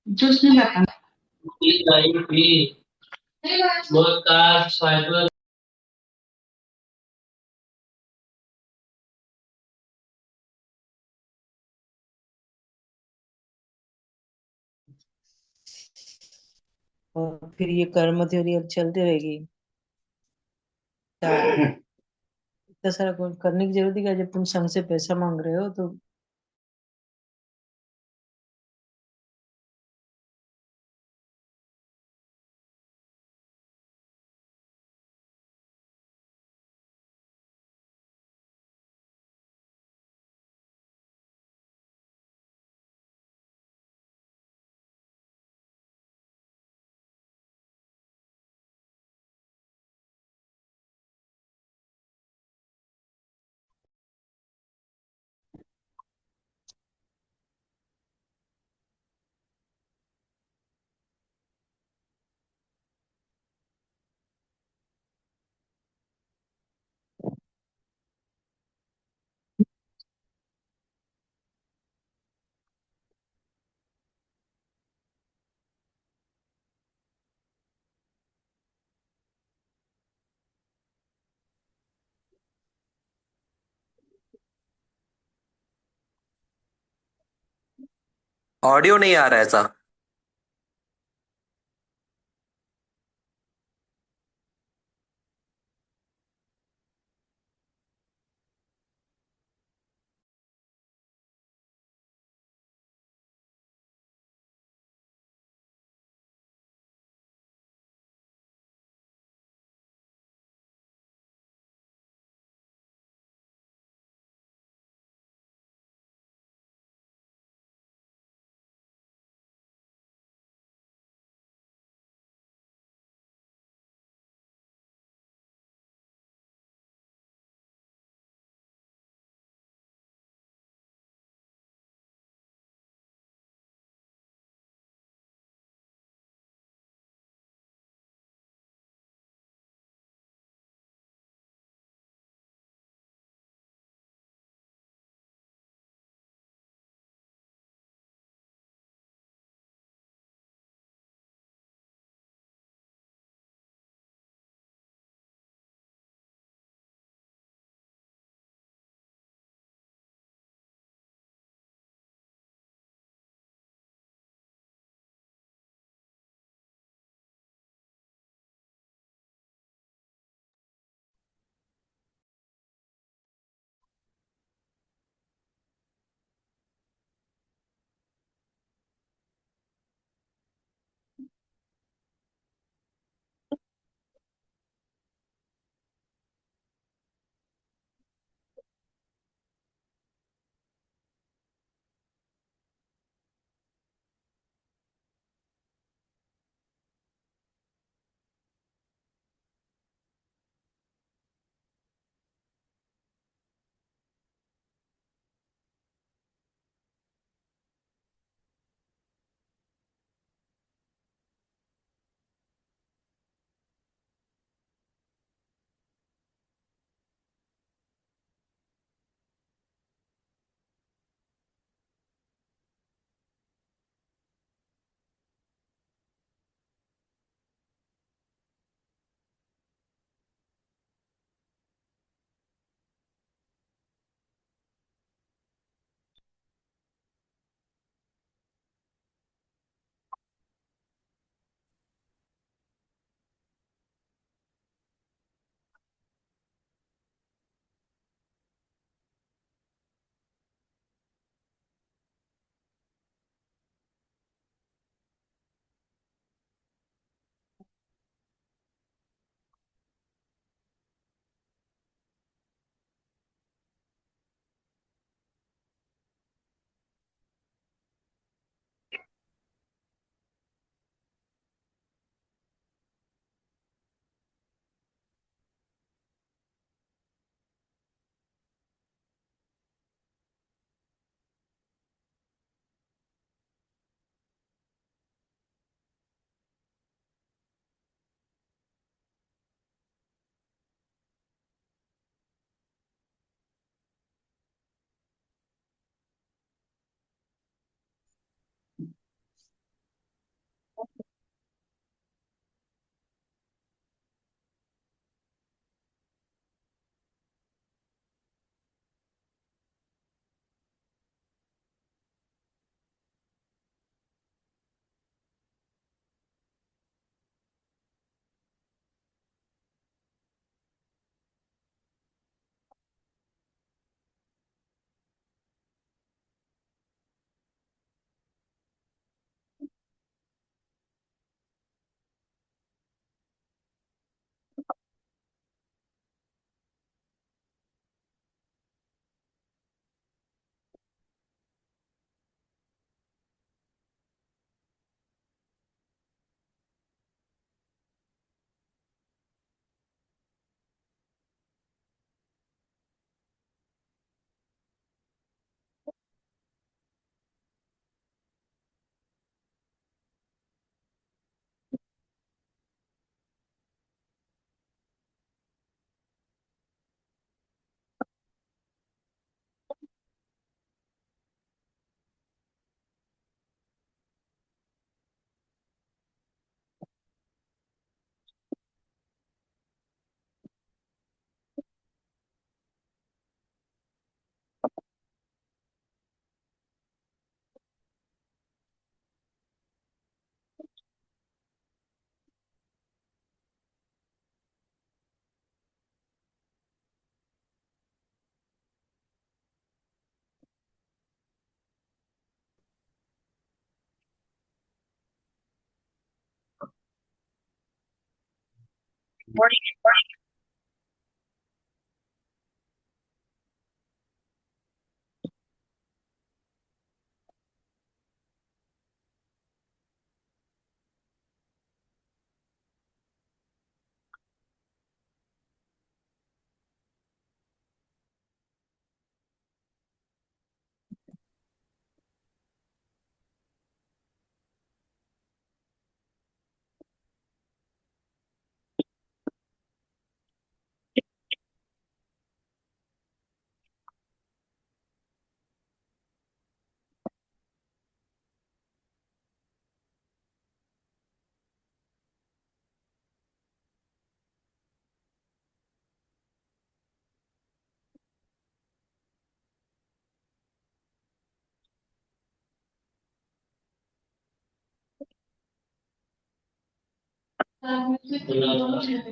Juice नहीं लाता। और फिर ये कर्म थ्योरी अब चलती रहेगी क्या? इतना सारा करने की जरूरत है क्या जब तुम संघ से पैसा मांग रहे हो तो? ऑडियो नहीं आ रहा है ऐसा।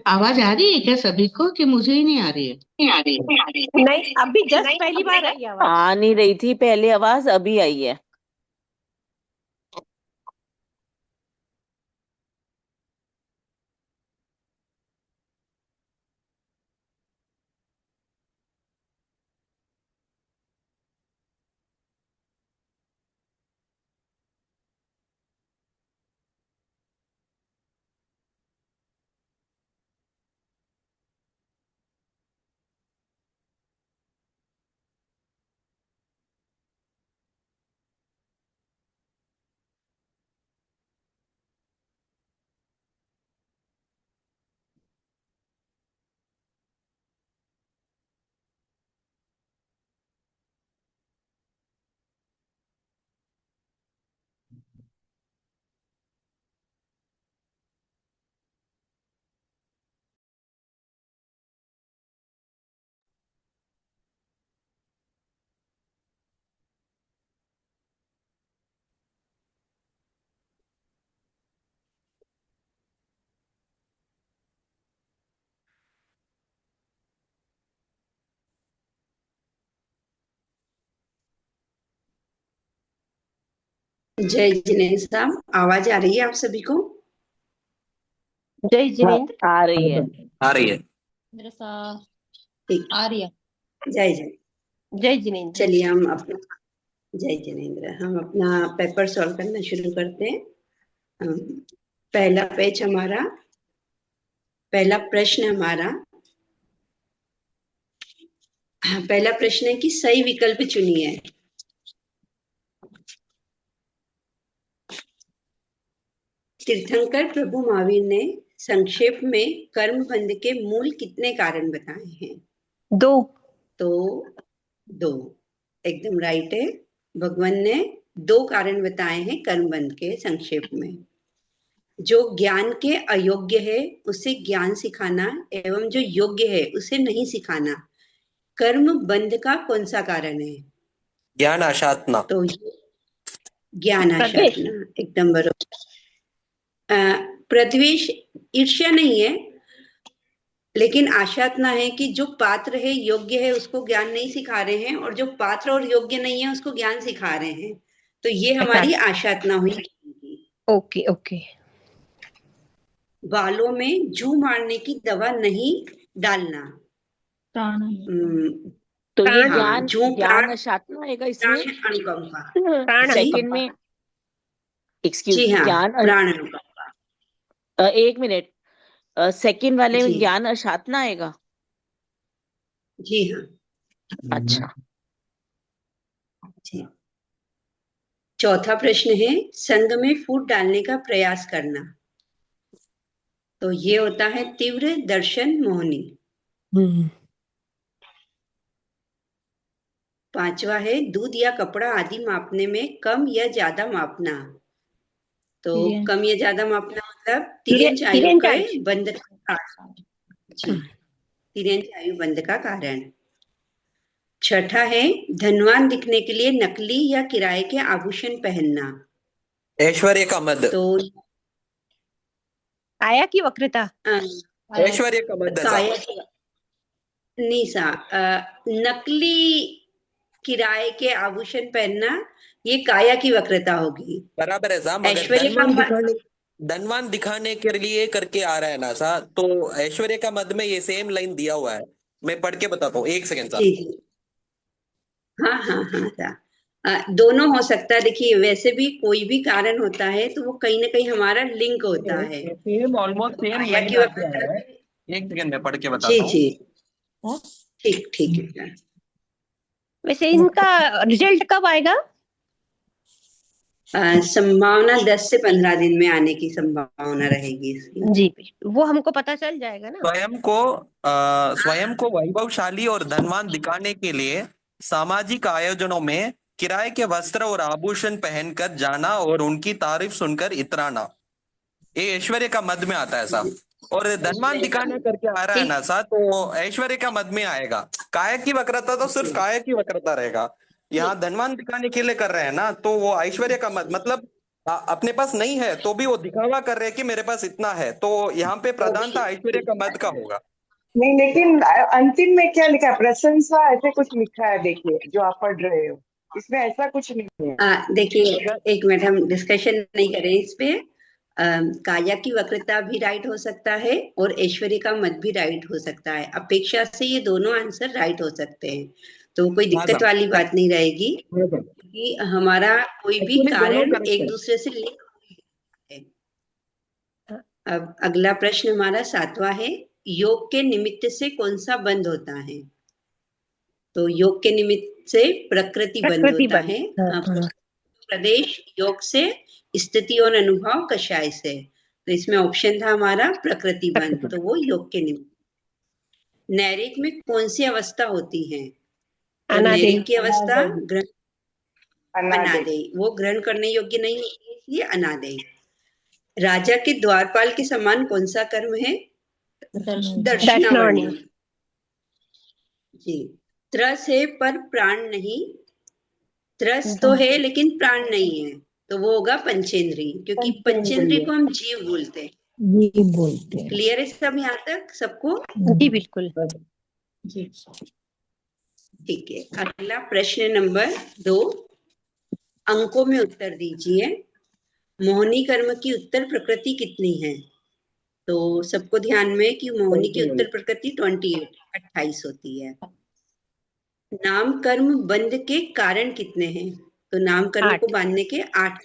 आवाज आ रही है क्या सभी को कि मुझे ही नहीं आ रही है? नहीं, अभी जस्ट पहली बार आई आवाज। आ नहीं रही थी पहले आवाज, अभी आई है। जय जिनेन्द्र साहब, आवाज आ रही है आप सभी को? जय जिनेन्द्र। आ रही है। आ रही है। मेरे साथ ठीक, आ रही है। जय जय। जय जिनेन्द्र। चलिए जय जिनेन्द्र, हम अपना पेपर सॉल्व करना शुरू करते हैं। पहला पेज हमारा, पहला प्रश्न हमारा, पहला प्रश्न है कि सही विकल्प चुनिए। तीर्थंकर प्रभु महावीर ने संक्षेप में कर्म बंध के मूल कितने कारण बताए हैं? 2। तो 2 एकदम राइट है। भगवान ने 2 कारण बताए हैं कर्म बंध के संक्षेप में। जो ज्ञान के अयोग्य है उसे ज्ञान सिखाना एवं जो योग्य है उसे नहीं सिखाना, कर्म बंध का कौन सा कारण है? ज्ञान आशातना। तो ज्ञान आशातना, एकदम बरोबर। प्रद्वेष ईर्ष्या नहीं है, लेकिन आशातना है कि जो पात्र है, योग्य है, उसको ज्ञान नहीं सिखा रहे हैं, और जो पात्र और योग्य नहीं है उसको ज्ञान सिखा रहे हैं। तो ये हमारी आशातना हुई। Okay okay. बालों में जू मारने की दवा नहीं डालना। तो ये हाँ, ज्ञान जू ज्ञान अशातना आएगा इसमें। प्राण अनुकंपा। सेकंड में एक्सक्यूज जी हाँ, ज्ञान प्राण अनुकंपा। एक मिनट, सेकंड वाले जी में ज्ञान अशातना आएगा। जी हाँ। अच्छा जी। चौथा प्रश्न है संग में फूट डालने का प्रयास करना। तो ये होता है तीव्र दर्शन मोहनी। पांचवा है दूध या कपड़ा आदि मापने में कम या ज्यादा मापना। तो कम या ज्यादा मापना मतलब तिर्यंच आयु के बंध का कारण। जी, तिर्यंच आयु बंध का कारण। छठा है धनवान दिखने के लिए नकली या किराए के आभूषण पहनना। ऐश्वर्य का मद। तो काया की वक्रता। ऐश्वर्य का मद असा. काया नहीं सा, नकली किराए के आभूषण पहनना ये काया की वक्रता होगी। बराबर है साहब, मगर ऐश्वर्य का धनवान मद, दिखाने धनवान दिखाने के लिए करके आ रहा है ना सा, तो ऐश्वर्य का मद में ये सेम लाइन दिया हुआ है। मैं पढ़ के बताता हूँ, एक सेकेंड सा। जी जी हाँ हाँ हाँ था। दोनों हो सकता है। देखिए वैसे भी कोई भी कारण होता है तो वो कहीं ना कहीं हमारा लिंक होता है। सेम ऑलमोस्ट सेम आया लाइन की आके आ वक्त रहा है। एक सेकेंड में पढ़ के जी बताता हूँ। जी ठीक ठीक है। वैसे इनका रिजल्ट कब आएगा? संभावना 10 से 15 दिन में आने की संभावना रहेगी इसकी। जी, वो हमको पता चल जाएगा ना। स्वयं को वैभवशाली और धनवान दिखाने के लिए सामाजिक आयोजनों में किराए के वस्त्र और आभूषण पहनकर जाना और उनकी तारीफ सुनकर इतराना, ये ऐश्वर्य का मद में आता है साहब। और धनवान दिखाने करके आ रहा है ना सा, तो ऐश्वर्य का मद में आएगा। कायक की वक्रता तो सिर्फ कायक की वक्रता रहेगा। यहाँ धनवान दिखाने के लिए कर रहे हैं ना, तो वो ऐश्वर्य का मद मतलब अपने पास नहीं है तो भी वो दिखावा कर रहे हैं कि मेरे पास इतना है, तो यहाँ पे प्रधानता ऐश्वर्य का मद का होगा। नहीं, लेकिन अंतिम में क्या लिखा है? प्रशंसा ऐसे कुछ लिखा है, देखिए जो आप पढ़ रहे हो, इसमें ऐसा कुछ नहीं है। देखिए एक मिनट, हम डिस्कशन नहीं करें इस पे। काया की वक्रता भी राइट हो सकता है और ऐश्वर्य का मत भी राइट हो सकता है। अपेक्षा से ये दोनों आंसर राइट हो सकते हैं, तो कोई दिक्कत वाली बात नहीं रहेगी कि हमारा कोई भी कारण एक दूसरे से लिंक है। अब अगला प्रश्न हमारा 7वां है, योग के निमित्त से कौन सा बंध होता है? तो योग के निमित्त से प्रकृति बंध होता है। प्रदेश योग से, स्थिति और अनुभव कषाय से। तो इसमें ऑप्शन था हमारा प्रकृति बंध, तो वो योग के निमित्त। नैरिक में कौन सी अवस्था होती है? तो नैरिक की अवस्था अनादेय, वो ग्रहण करने योग्य नहीं होती है, इसलिए अनादेय। राजा के द्वारपाल के समान कौन सा कर्म है? दर्शनावर्ण जी। त्रस है पर प्राण नहीं, त्रस तो है लेकिन प्राण नहीं है, तो वो होगा पंचेंद्री, क्योंकि पंचेंद्री को हम जीव बोलते हैं। क्लियर है सब यहाँ तक सबको? जी बिल्कुल। ठीक है, अगला प्रश्न नंबर 2, अंकों में उत्तर दीजिए। मोहिनी कर्म की उत्तर प्रकृति कितनी है? तो सबको ध्यान में कि मोहिनी की उत्तर प्रकृति 28 होती है। नाम कर्म बंध के कारण कितने हैं? तो नाम कर्म को बांधने के 8।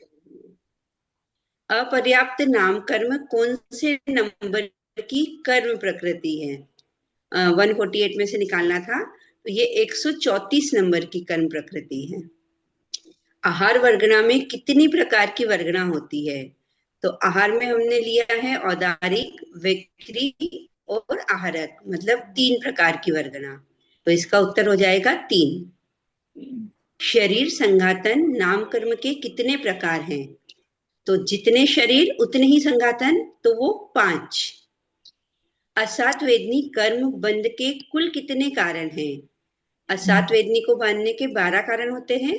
अपर्याप्त नाम कर्म कौन से नंबर की कर्म प्रकृति है? 148 में से निकालना था, तो ये 134 नंबर की कर्म प्रकृति है। आहार वर्गना में कितनी प्रकार की वर्गना होती है? तो आहार में हमने लिया है औदारिक, वैखरी और आहारक, मतलब 3 प्रकार की वर्गना। तो इसका उत्तर हो जाएगा 3। शरीर संघातन नाम कर्म के कितने प्रकार हैं? तो जितने शरीर उतने ही संघातन, तो वो 5। असात वेदनी कर्म बंध के कुल कितने कारण हैं? असात वेदनी को बांधने के 12 कारण होते हैं,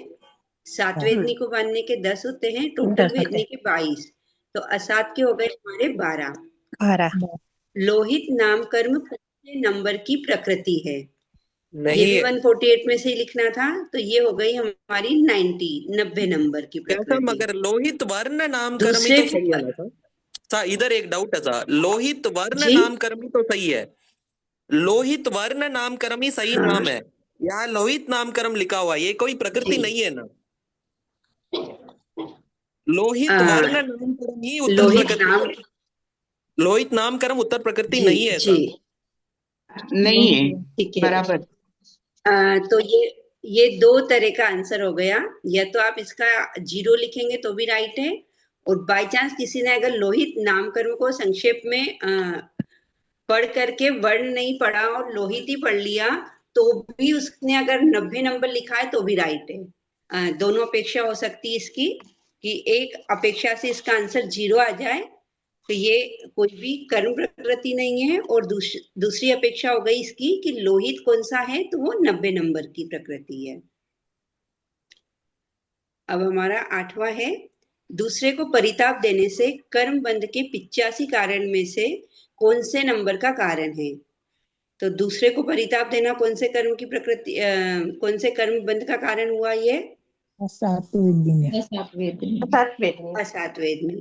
सात वेदनी को बांधने के 10 होते हैं, टोटल वेदनी के 22। तो असात के हो गए हमारे 12। लोहित नाम कर्म कितने नंबर की प्रकृति है? ये भी 148 में से ही लिखना था, तो ये हो गई हमारी 90 नंबर की प्रकृति। मगर लोहित वर्ण नाम कर्म ही तो सही है ना सा? इधर एक डाउट है सा, लोहित वर्ण नाम कर्म ही तो सही है। लोहित वर्ण नाम कर्म ही सही नाम है, यहाँ लोहित नाम कर्म लिखा हुआ है, ये कोई प्रकृति नहीं है ना। लोहित वर्ण नाम कर्म ही उत्तर प्रकृति, लोहित नाम कर्म उत्तर प्रकृति नहीं है ऐसा। नहीं है, ठीक है बराबर। तो ये 2 तरह का आंसर हो गया। या तो आप इसका 0 लिखेंगे तो भी राइट है, और बाय चांस किसी ने अगर लोहित नाम कर्म को संक्षेप में पढ़ करके वर्ण नहीं पढ़ा और लोहित ही पढ़ लिया, तो भी उसने अगर 90 नंबर लिखा है तो भी राइट है। दोनों अपेक्षा हो सकती है इसकी, कि एक अपेक्षा से इसका आंसर 0 आ जाए, तो ये कोई भी कर्म प्रकृति नहीं है, और दूसरी अपेक्षा हो गई इसकी कि लोहित कौन सा है, तो वो 90 नंबर की प्रकृति है। अब हमारा 8वां है, दूसरे को परिताप देने से कर्म बंध के 85 कारण में से कौन से नंबर का कारण है? तो दूसरे को परिताप देना कौन से कर्म की प्रकृति, कौन से कर्म बंध का कारण हुआ? ये असात वेदनी।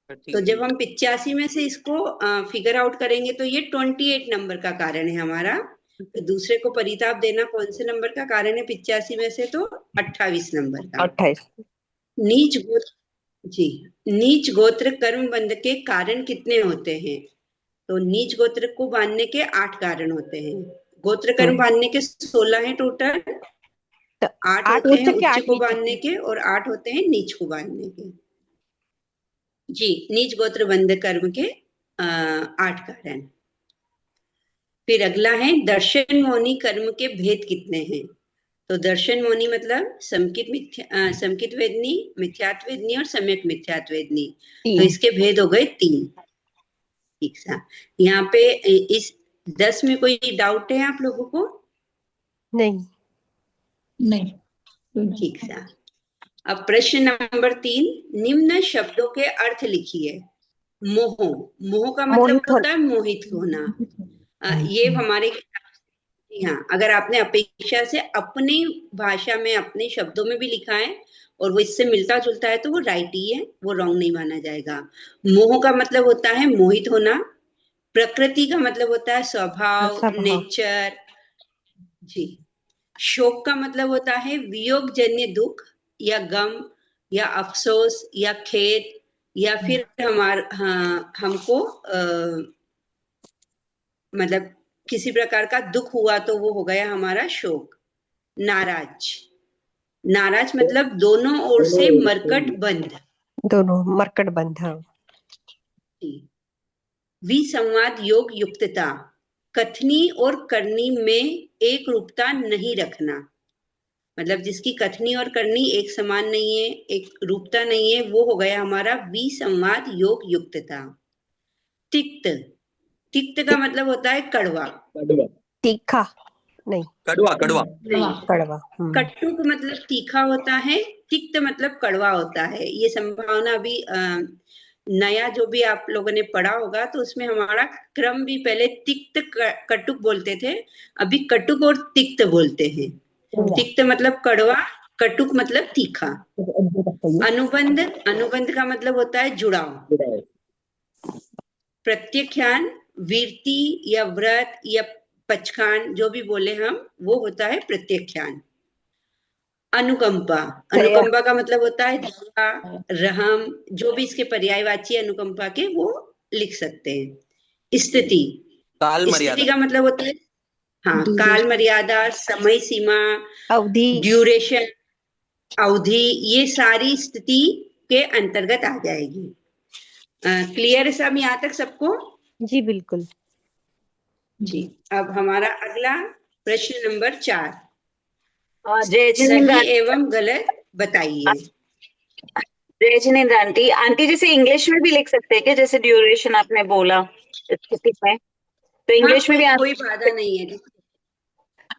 तो जब हम 85 में से इसको फिगर आउट करेंगे तो ये 28 नंबर का कारण है हमारा। तो दूसरे को परिताप देना कौन से नंबर का कारण है 85 में से? तो 28 नंबर का। 28। नीच गोत्र जी, नीच गोत्र कर्म बंध के कारण कितने होते हैं? तो नीच गोत्र को बांधने के 8 कारण होते हैं। गोत्र कर्म बांधने के 16 हैं टोटल। 8 होते हैं उच्च को बांधने के और 8 होते हैं नीच को बांधने के। जी, नीच गोत्र बंध कर्म के 8 कारण। फिर अगला है दर्शन मौनी कर्म के भेद कितने हैं? तो दर्शन मौनी मतलब समकित वेदनी, मिथ्यात्व वेदनी और सम्यक मिथ्यात्व वेदनी। तो इसके भेद हो गए 3। ठीक सा। यहाँ पे इस 10 में कोई डाउट है आप लोगों को? नहीं। ठीक सा। अब प्रश्न नंबर 3, निम्न शब्दों के अर्थ लिखिए। मोह, मोह का मतलब होता है मोहित होना। ये हमारे हाँ, अगर आपने अपेक्षा से अपनी भाषा में अपने शब्दों में भी लिखा है और वो इससे मिलता जुलता है तो वो राइट ही है, वो रॉन्ग नहीं माना जाएगा। मोह का मतलब होता है मोहित होना। प्रकृति का मतलब होता है स्वभाव, नेचर। जी। शोक का मतलब होता है वियोग जन्य दुख या गम या अफसोस या खेद या फिर हमको मतलब किसी प्रकार का दुख हुआ तो वो हो गया हमारा शोक। नाराज, नाराज मतलब दोनों ओर से मरकट बंद। विसंवाद योग युक्तता, कथनी और करनी में एक रूपता नहीं रखना। मतलब जिसकी कथनी और करनी एक समान नहीं है, एक रूपता नहीं है, वो हो गया हमारा विसंवाद योग युक्तता। तिक्त, तिक्त का मतलब होता है कड़वा, तीखा नहीं, कड़वा कड़वा। कटुक मतलब तीखा होता है, तिक्त मतलब कड़वा होता है। ये संभावना अभी नया जो भी आप लोगों ने पढ़ा होगा तो उसमें हमारा क्रम भी पहले तिक्त कटुक बोलते थे, अभी कटुक और तिक्त बोलते हैं। तिक्त मतलब कड़वा, कटुक मतलब तीखा। अनुबंध, अनुबंध का मतलब होता है जुड़ाव। प्रत्याख्यान, वीरती या व्रत या पचखान जो भी बोले हम, वो होता है प्रत्याख्यान। अनुकंपा, अनुकंपा का मतलब होता है दया, रहम, जो भी इसके पर्यायवाची अनुकंपा के वो लिख सकते हैं। स्थिति, स्थिति का मतलब होता है काल मर्यादा, समय सीमा, अवधि, ड्यूरेशन, अवधि, ये सारी स्थिति के अंतर्गत आ जाएगी। क्लियर है सब यहाँ तक सबको? जी बिल्कुल जी। अब हमारा अगला प्रश्न नंबर 4, जय एवं गलत बताइए। जिनेंद्र आंटी, आंटी जैसे इंग्लिश में भी लिख सकते हैं क्या? जैसे ड्यूरेशन आपने बोला स्थिति में, तो इंग्लिश में भी कोई बाधा नहीं है।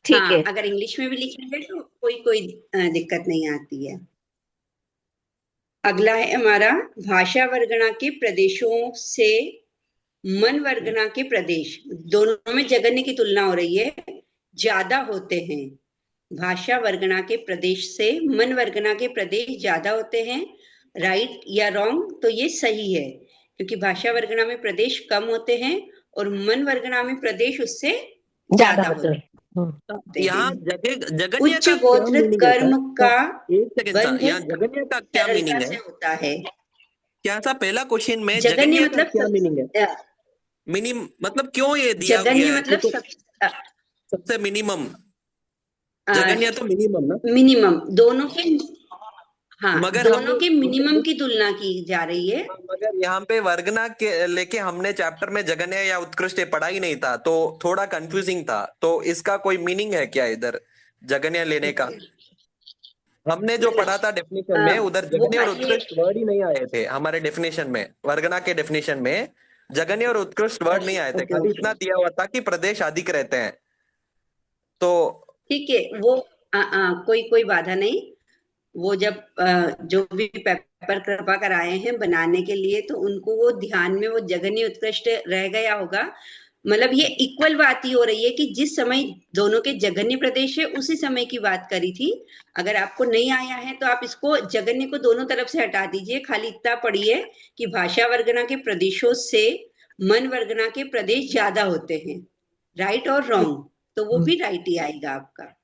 ठीक है, अगर इंग्लिश में भी लिखेंगे तो कोई दिक्कत नहीं आती है। अगला है हमारा भाषा वर्गणा के प्रदेशों से मन वर्गणा के प्रदेश, दोनों में जगन्य की तुलना हो रही है, ज्यादा होते हैं। भाषा वर्गणा के प्रदेश से मन वर्गणा के प्रदेश ज्यादा होते हैं। राइट या रॉन्ग? तो ये सही है, क्योंकि भाषा वर्गणा में प्रदेश कम होते हैं और मन वर्गणा में प्रदेश उससे ज्यादा होते हैं। यहाँ जगन्य उच्च का गोत्र कर्म का एक सेकंड, यहाँ जगन्य का क्या मीनिंग है? होता है। क्या सा पहला क्वेश्चन में जगन्य जगन्य का मतलब क्या मीनिंग है? मिनिमम मतलब क्यों ये दिया जगन्य गया है? मतलब सबसे मिनिमम, जगन्य तो मिनिमम ना? मिनिमम, दोनों के मगर दोनों के मिनिमम की तुलना की जा रही है। मगर यहाँ पे वर्गना के लेके हमने चैप्टर में जगन्य या उत्कृष्ट पढ़ा ही नहीं था, तो थोड़ा कंफ्यूजिंग था। तो इसका कोई मीनिंग है क्या इधर जगन्य लेने का? हमने जो पढ़ा था डेफिनेशन में, उधर जगन्य और उत्कृष्ट वर्ड ही नहीं आए थे हमारे डेफिनेशन में। वर्गना के डेफिनेशन में जगन्य और उत्कृष्ट वर्ड नहीं आए थे, खाली इतना दिया हुआ था कि प्रदेश अधिक रहते हैं। तो ठीक है, वो कोई बाधा नहीं। वो जब जो भी पेपर कृपा कराए हैं बनाने के लिए, तो उनको वो ध्यान में वो जगन्य उत्कृष्ट रह गया होगा। मतलब ये इक्वल बात ही हो रही है कि जिस समय दोनों के जघन्य प्रदेश है उसी समय की बात करी थी। अगर आपको नहीं आया है तो आप इसको जघन्य को दोनों तरफ से हटा दीजिए, खाली इतना पढ़िए कि भाषा वर्गना के प्रदेशों से मन वर्गना के प्रदेश ज्यादा होते हैं, राइट और रॉन्ग, तो वो भी राइट ही आएगा आपका।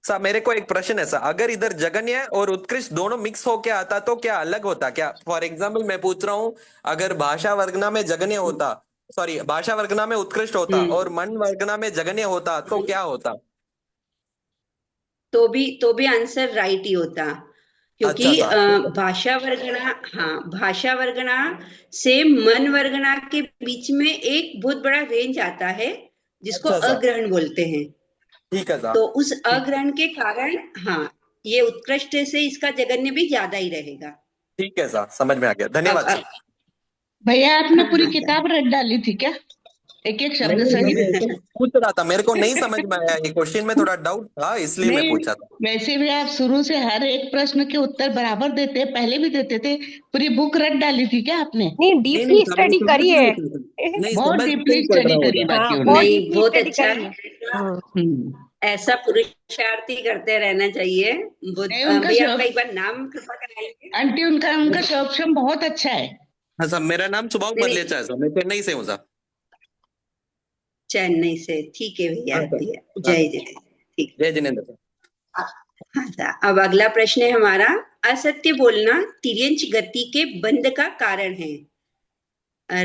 सर मेरे को एक प्रश्न है सर, अगर इधर जगन्य और उत्कृष्ट दोनों मिक्स होके आता तो क्या अलग होता क्या? फॉर एग्जाम्पल मैं पूछ रहा हूँ, अगर भाषा वर्गना में जगन्य होता, सॉरी भाषा वर्गना में उत्कृष्ट होता और मन वर्गना में जगन्य होता तो क्या होता? तो भी आंसर राइट ही होता, क्योंकि अच्छा भाषा वर्गना, हाँ भाषा वर्गना से मन वर्गना के बीच में एक बहुत बड़ा रेंज आता है जिसको अच्छा, अग्रहण बोलते हैं। ठीक है तो सर, उस अग्रहण के कारण हाँ ये उत्कृष्ट से इसका जगन्य भी ज्यादा ही रहेगा। ठीक है सर, समझ में आ गया, धन्यवाद अब सर। भैया आपने हाँ पूरी हाँ किताब रट डाली थी क्या, एक एक शब्द नहीं सहित? मैं तो पूछ रहा था, मेरे को नहीं समझ में आया ये क्वेश्चन में, थोड़ा डाउट था इसलिए मैं नहीं, पूछा था। वैसे भी आप शुरू से हर एक प्रश्न के उत्तर बराबर देते, पहले भी देते थे। पूरी बुक रट डाली थी क्या आपने? नहीं, नहीं डीपली सर, मैं स्टडी समझ करी नहीं है। होता सर, नहीं बहुत समझ डीपली नहीं पड़ स्टडी रहा करी होता। हाँ, बाकियों बहुत ने। नहीं, डीपली बहुत स्टडी अच्छा करी है। है, ऐसा पुरुषार्थी करते रहना चाहिए। नहीं, उनका भैया आपका शौक, एक बार नाम कृपा कराएंगे? आंटी उनका उनका शौक बहुत अच्छा है। हाँ सर, मेरा नाम सुभाष नहीं, बदलेचा है सर, मैं चेन्नई से हूँ सर। चेन्नई से, ठीक है भैया, हाँ सर, भैया हाँ जय सर, जय, ठीक। जय जिनेन्द्र सर। हाँ सर, अब अगला प्रश्न है हमारा, असत्य बोलना तिर्यंच गति के बंध का कारण है,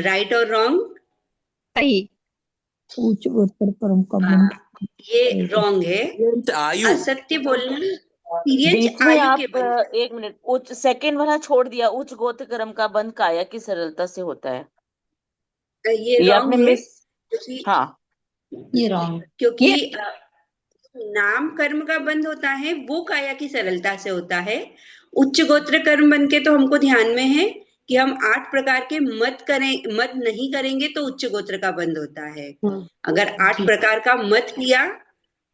राइट और रॉन्ग? सही। उच्च गोत्र परम का बंध। ये रॉन्ग है। आयु, असत्य बोलना तिर्यंच बीच में आयु के आप बंध, एक मिनट, उच्च सेकंड वाला छोड़ दिया, उच्च गोत्र कर्म का बंध काया की सरलता से होता है, ये ये रॉन्ग आपने है, मिस। क्योंकि हाँ, ये रॉन्ग। क्योंकि ये नाम कर्म का बंध होता है वो काया की सरलता से होता है। उच्च गोत्र कर्म बंध के तो हमको ध्यान में है कि हम 8 प्रकार के मत नहीं करेंगे तो उच्च गोत्र का बंध होता है। अगर 8 प्रकार का मत किया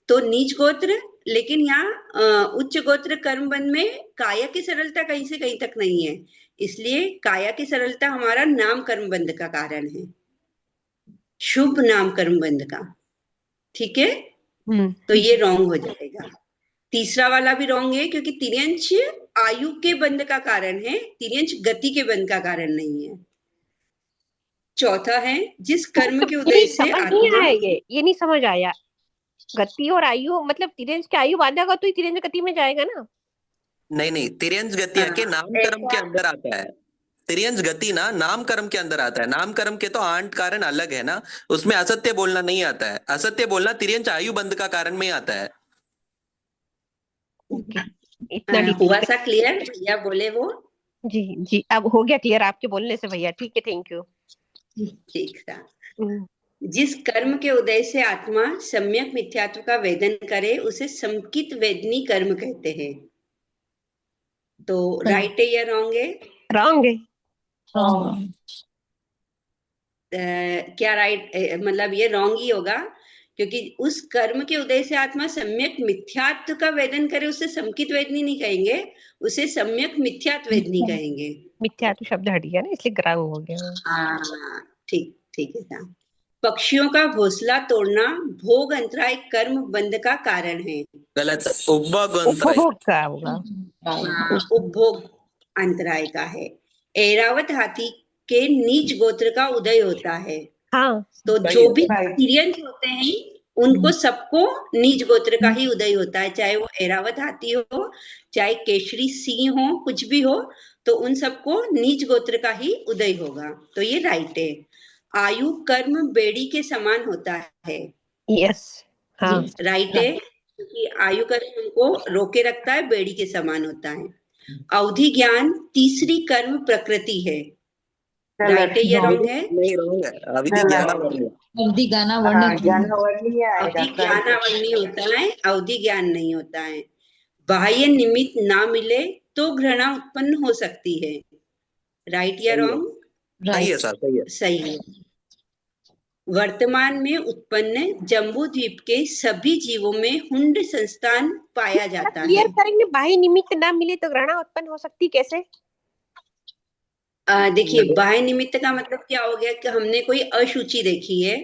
तो नीच गोत्र, लेकिन यहाँ उच्च गोत्र कर्म बंध में काया की सरलता कहीं से कहीं तक नहीं है, इसलिए काया की सरलता हमारा नाम कर्म बंध का कारण है, शुभ नाम कर्म बंध का, ठीक है। तो ये रॉन्ग हो जाएगा। तीसरा वाला भी रॉन्ग है, क्योंकि तिर्यंच आयु के बंध का कारण है, तिर्यंच गति के बंध का कारण नहीं है। चौथा है, जिस कर्म के उदय मेरी से समझ नहीं आत्मा, आया, ये नहीं समझ आया। गति और आयु मतलब तिरंज की आयु बांधेगा तो ही तिरंज गति में जाएगा ना। नहीं तिर्यंच गति है कि नाम कर्म के अंदर आता है। तिर्यंच गति ना नाम कर्म के अंदर आता है, नाम कर्म के तो 8 कारण अलग है ना, उसमें असत्य बोलना नहीं आता है। असत्य बोलना तिर्यंच आयु बंध का कारण में ही आता है। इतना हुआ सा क्लियर? भैया बोले वो? जी जी, अब हो गया क्लियर आपके बोलने से भैया, ठीक है, थैंक यू। ठीक था। जिस कर्म के उदय से आत्मा सम्यक मिथ्यात्व का वेदन करे उसे समकित वेदनी कर्म कहते हैं। तो राइट है या रॉन्ग है? रॉन्ग है। क्या राइट, मतलब ये रॉन्ग ही होगा, क्योंकि उस कर्म के उदय से आत्मा सम्यक मिथ्यात्व का वेदन करे उसे समकित वेदनी नहीं कहेंगे, उसे सम्यक मिथ्यात्व वेदनी कहेंगे। मिथ्यात्व शब्द हट गया ना, इसलिए ग्राम हो गया। हाँ ठीक, ठीक है था। पक्षियों का घोंसला तोड़ना भोग अंतराय कर्म बंध का कारण है, गलत, उपभोग अंतराय। उपभोग का होगा। उपभोग अंतराय का है। ऐरावत हाथी के नीच गोत्र का उदय होता है। हाँ, तो जो भी तिर्यंच होते हैं उनको सबको नीच गोत्र का ही उदय होता है, चाहे वो ऐरावत हाथी हो, चाहे केशरी सिंह हो, कुछ भी हो, तो उन सबको नीच गोत्र का ही उदय होगा। तो ये राइट है। आयु कर्म बेड़ी के समान होता है, यस, हाँ राइट है, क्योंकि आयु कर्म हमको रोके रखता है, बेड़ी के समान होता है। अवधि ज्ञान तीसरी कर्म प्रकृति है, राइट है या रॉन्ग है? नहीं रॉन्ग है, अवधि ज्ञानावर्ण। अवधि ज्ञानावर्ण ज्ञानावर्ण अवधि ज्ञानावर्ण होता है, अवधि ज्ञान नहीं होता है। बाह्य निमित्त ना मिले तो घृणा उत्पन्न हो सकती है, राइट या रॉन्ग? सही है सर, सही है। सही है। वर्तमान में उत्पन्न जम्बू द्वीप के सभी जीवों में हुंड संस्थान पाया जाता है। क्लियर करेंगे, बाह्य निमित्त ना मिले तो घृणा उत्पन्न हो सकती कैसे? देखिए, बाह्य निमित्त का मतलब क्या हो गया कि हमने कोई अशुचि देखी है,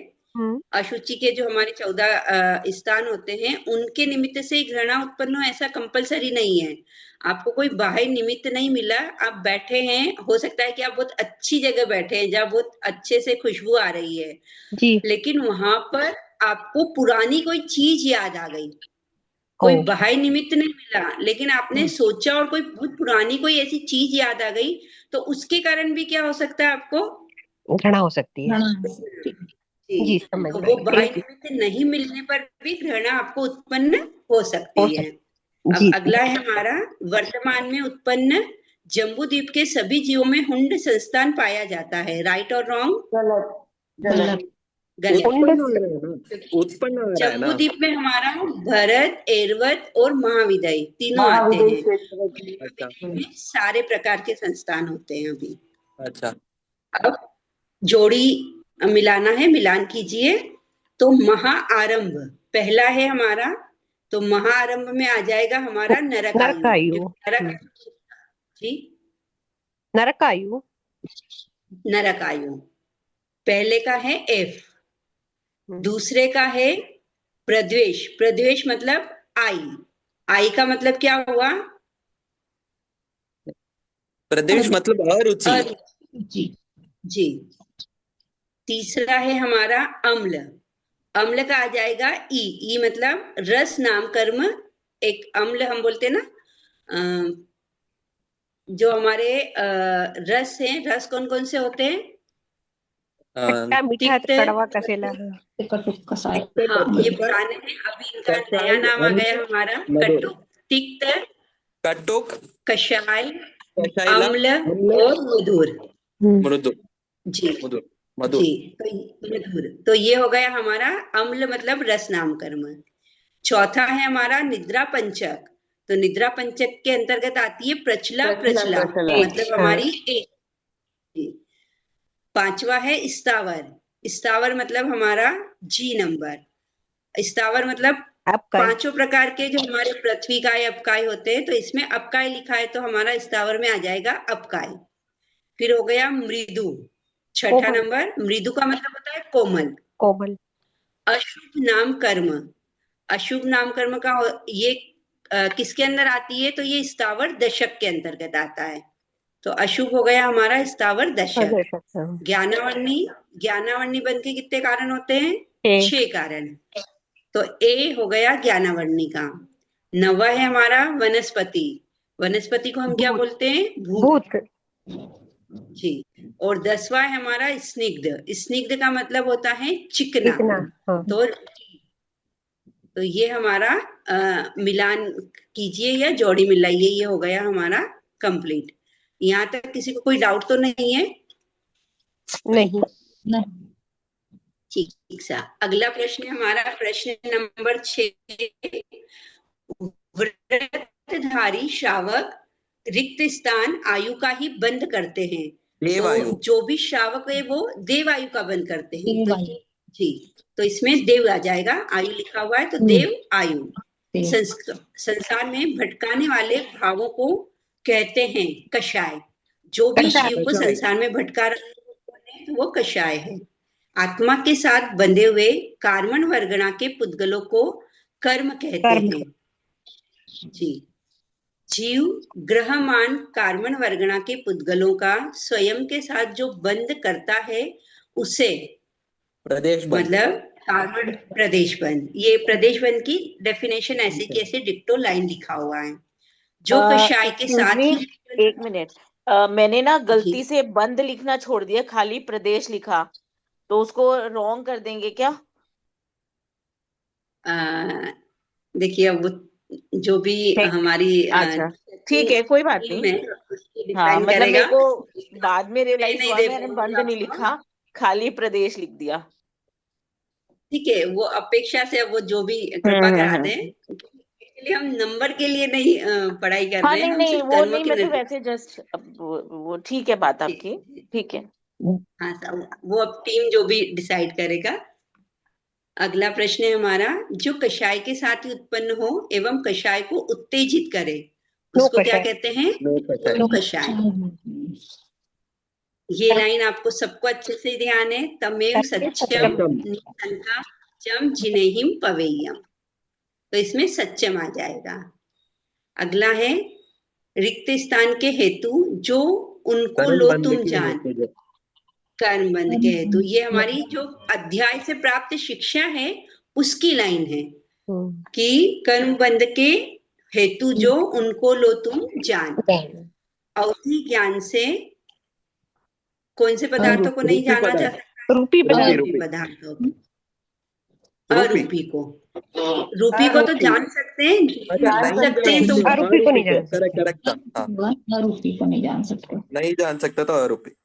अशुचि के जो हमारे 14 स्थान होते हैं उनके निमित्त से घृणा उत्पन्न हो ऐसा कंपलसरी नहीं है। आपको कोई बाह्य निमित्त नहीं मिला, आप बैठे हैं, हो सकता है कि आप बहुत अच्छी जगह बैठे हैं जहाँ बहुत अच्छे से खुशबू आ रही है, जी लेकिन वहां पर आपको पुरानी कोई चीज याद आ गई, कोई बाह्य निमित्त नहीं मिला, लेकिन आपने सोचा और कोई बहुत पुरानी कोई ऐसी चीज याद आ गई, तो उसके कारण भी क्या हो सकता है आपको घृणा हो सकती है। जी, जी समझ तो गई, वो बाह्य थैंक यू। निमित्त नहीं मिलने पर भी घृणा आपको उत्पन्न हो सकती हो है। सकती अब जी अगला है हमारा वर्तमान में उत्पन्न जम्बूद्वीप के सभी जीवों में हुंड संस्थान पाया जाता है, राइट और रॉन्ग? गलत गलत गलत। उत्पन्न आ रहा है ना। जम्बूद्वीप में हमारा भरत, ऐरावत और महाविदय तीनों आते महाविदय हैं। क्षेत्र की। अच्छा में सारे प्रकार के संस्थान होते हैं अभी। अच्छा अब जोड़ी मिलाना है, मिलान कीजिए। तो महाआरंभ पहला है हमारा, तो महाआरंभ में आ जाएगा हमारा नरकायु। नरकायु। नरक जी नरकायु। नरकायु पहले का है एफ, दूसरे का है प्रद्वेष। प्रद्वेष मतलब आई, आई का मतलब क्या हुआ? प्रदेश मतलब अरुचि। जी। तीसरा है हमारा अम्ल, अम्ल का आ जाएगा ई, ई मतलब रस नाम कर्म। एक अम्ल हम बोलते हैं ना, जो हमारे रस हैं, रस कौन कौन से होते हैं? खट्टा मीठा तिक्त, कड़वा कसेला। हाँ ये पुराने हैं, अभी इनका नया नाम आ गया हमारा कटुक, तिक्त, कटुक, कषाय, कषायला, अम्ल और मधुर। मृदु, जी मधुर, मधुर। जी, तो मधुर, तो ये हो गया हमारा अम्ल मतलब रस नाम कर्म। चौथा है हमारा निद्रा पंचक, तो निद्रा पंचक के अंतर्गत आती है प्रचला प्रचला, मतलब हमारी एक। पांचवा है स्थावर, स्थावर मतलब हमारा जी नंबर। स्थावर मतलब पांचों प्रकार के जो हमारे पृथ्वी काय अपकाय होते हैं, तो इसमें अपकाय लिखा है तो हमारा स्थावर में आ जाएगा अपकाय। फिर हो गया मृदु, छठा नंबर। मृदु का मतलब होता है कोमल। कोमल। अशुभ नाम कर्म, अशुभ नाम कर्म का ये किसके अंदर आती है? तो ये स्थावर दशक के अंतर्गत आता है, तो अशुभ हो गया हमारा स्थावर दशक। ज्ञानावर्णी, ज्ञानावर्णी बन के कितने कारण होते हैं? 6 कारण, तो ए हो गया ज्ञानावर्णी का। 9वां है हमारा वनस्पति, वनस्पति को हम क्या बोलते हैं? भूत जी। और 10वां है हमारा स्निग्ध, स्निग्ध का मतलब होता है चिकना। तो ये हमारा मिलान कीजिए या जोड़ी मिलाइए, ये हो गया हमारा कंप्लीट। यहाँ तक किसी को कोई डाउट तो नहीं है? नहीं। ठीक सा। अगला प्रश्न है हमारा प्रश्न नंबर 6। व्रतधारी श्रावक रिक्त स्थान आयु का ही बंद करते हैं, तो जो भी श्रावक है वो देवायु का बंद करते हैं। तो जी, तो इसमें देव आ जाएगा, आयु लिखा हुआ है तो देव आयु। संसार में भटकाने वाले भावों को कहते हैं कषाय, जो भी जीव को संसार में भटका रहे हैं वो कषाय है। आत्मा के साथ बंधे हुए कार्मण वर्गणा के पुद्गलों को कर्म कहते हैं। जी, जीव ग्रहमान कार्मण वर्गणा के पुद्गलों का स्वयं के साथ जो बंध करता है उसे प्रदेश बंध, मतलब कार्बन प्रदेश बंध। ये प्रदेश बंध की डेफिनेशन ऐसे की ऐसे डिक्टो लाइन लिखा हुआ है। जो कषाय के साथ ही, एक मिनट, मैंने ना गलती से बंद लिखना छोड़ दिया, खाली प्रदेश लिखा, तो उसको रॉन्ग कर देंगे क्या? देखिए अब वो जो भी हमारी अच्छा ठीक है, कोई बात नहीं। हाँ मतलब मेरे को बाद में रियलाइज हुआ मैंने बंद नहीं लिखा, खाली प्रदेश लिख दिया। ठीक है, वो अपेक्षा से वो जो भी कृपा करा दें, इसलिए हम नंबर के लिए नहीं पढ़ाई कर रहे हैं। नहीं वो नहीं, मैं तो वैसे जस्ट वो ठीक है बात आपकी, ठीक है। हाँ सर, वो अब टीम जो भी डिसाइड करेगा। अगला प्रश्न है हमारा, जो कषाय के साथ ही उत्पन्न हो एवं कषाय को उत्तेजित करे उसको क्या कहते हैं? कषाय। ये लाइन आपको सबको अच्छे से ध्यान है। तमेव सत्यम निशंका चम जिनेहिम पवेयम, तो इसमें सत्यम आ जाएगा। अगला है रिक्त स्थान के हेतु जो उनको कर्म लो बंध तुम के जान, हेतु जो। कर्म बंध के हेतु, ये हमारी जो अध्याय से प्राप्त शिक्षा है उसकी लाइन है कि कर्म बंध के हेतु जो उनको लो तुम जान। अवधि ज्ञान से कौन से पदार्थों को नहीं रूपी जाना जा पदार्थ, सकता? रूपी पदार्थ। अरूपी पदार्थों को, रूपी। अरूपी को, रूपी को तो जान सकते हैं, अच्छा, जान नहीं सकते हैं तो जान आरोपी को नहीं जान सकते, सकते। करेक्ट था, हाँ। आरोपी को नहीं जान सकते। नहीं जान सकते तो आरोपी।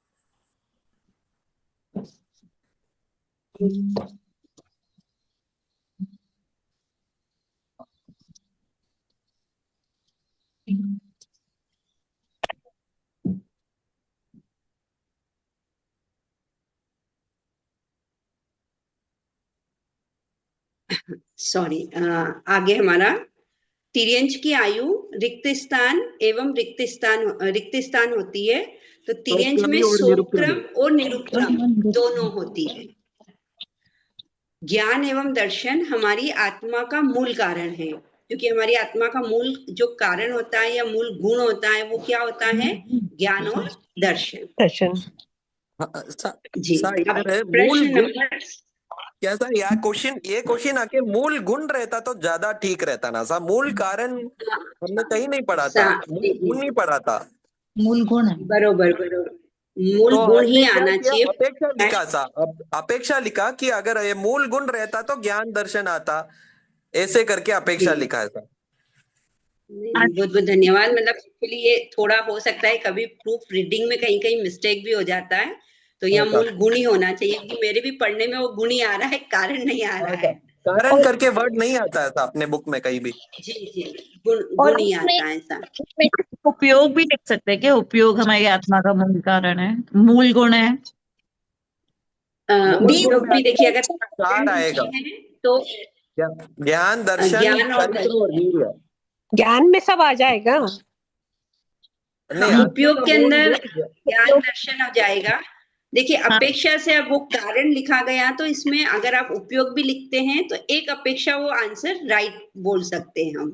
सॉरी, आगे हमारा तिर्यंच की आयु रिक्त स्थान एवं रिक्त स्थान होती है। तो तिर्यंच में और सोक्रम और निरुक्रम दोनों होती है। ज्ञान एवं दर्शन हमारी आत्मा का मूल कारण है, क्योंकि हमारी आत्मा का मूल जो कारण होता है या मूल गुण होता है वो क्या होता है? ज्ञान और दर्शन। दर्शन। जी, अब यार मूल प्रश्न गुण नंबर, कैसा यार, ये क्वेश्चन आके मूल गुण रहता तो ज्यादा ठीक रहता ना सा। मूल कारण हमने कहीं नहीं पढ़ा था, मूल गुण नहीं पढ़ा था। मूल गुण है। बरोबर बरोबर, मूल तो गुण ही हमने क्या आना किया, चाहिए। अपेक्षा लिखा सा। अब अपेक्षा लिखा कि अगर ये मूल गुण रहता तो ज्ञान दर्शन आता, ऐसे करके अपेक्षा लिखा है सा। बहुत बहुत धन्यवाद। मतलब एक्चुअली ये थोड़ा हो सकता है कभी प्रूफ रीडिंग में कहीं कहीं मिस्टेक भी हो जाता है, तो यहाँ मूल गुण ही होना चाहिए कि मेरे भी पढ़ने में वो गुण ही आ रहा है, कारण नहीं आ रहा है। कारण करके वर्ड नहीं आता था अपने बुक में कहीं भी। जी जी, गुण ही आता है ऐसा। उपयोग भी लिख सकते हैं कि उपयोग हमारी आत्मा का मूल कारण है, मूल गुण है। उपयोग भी देखिए, अगर चार आएगा, तो ज्ञान दर्शन ज्ञान और चरित्र और वीर्य। ज्ञान में सब आ जाएगा। नहीं, उपयोग के अंदर ज्ञान दर्शन हो जाएगा। देखिए अपेक्षा से अब वो कारण लिखा गया, तो इसमें अगर आप उपयोग भी लिखते हैं तो एक अपेक्षा वो आंसर राइट बोल सकते हैं हम।